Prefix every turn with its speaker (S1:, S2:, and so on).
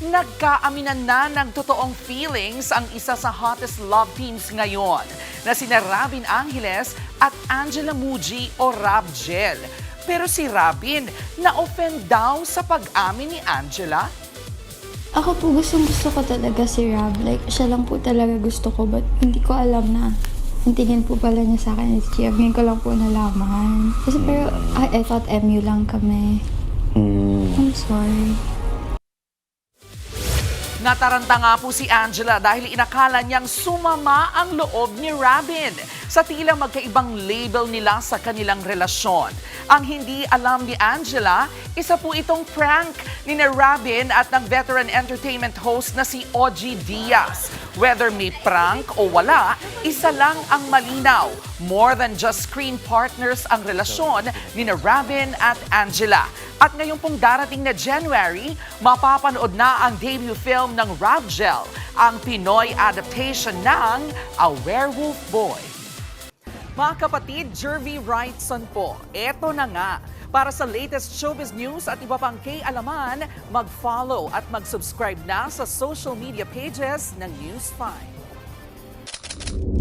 S1: Nagkaaminan na ng totoong feelings ang isa sa hottest love teams ngayon na sina Robin Angeles at Angela Muji o Rabjel. Pero si Robin, na-offend daw sa pag-amin ni Angela?
S2: Ako po gusto ko talaga si Rob. Like, siya lang po talaga gusto ko. But hindi ko alam na ang tingin po pala niya sa akin is Gia. Ngayon ko lang po nalaman. Kasi pero I thought MU lang kami. I'm sorry.
S1: Nataranta nga po si Angela dahil inakala niyang sumama ang loob ni Robin sa tila magkaibang label nila sa kanilang relasyon. Ang hindi alam ni Angela, isa po itong prank ni Robin at ng veteran entertainment host na si Ogie Diaz. Whether may prank o wala, isa lang ang malinaw. More than just screen partners ang relasyon ni Robin at Angela. At ngayong pong darating na January, mapapanood na ang debut film ng Rabjel, ang Pinoy adaptation ng A Werewolf Boy. Mga kapatid, Jervy Wrightson po, eto na nga. Para sa latest showbiz news at iba pang kay-alaman, mag-follow at mag-subscribe na sa social media pages ng News 5.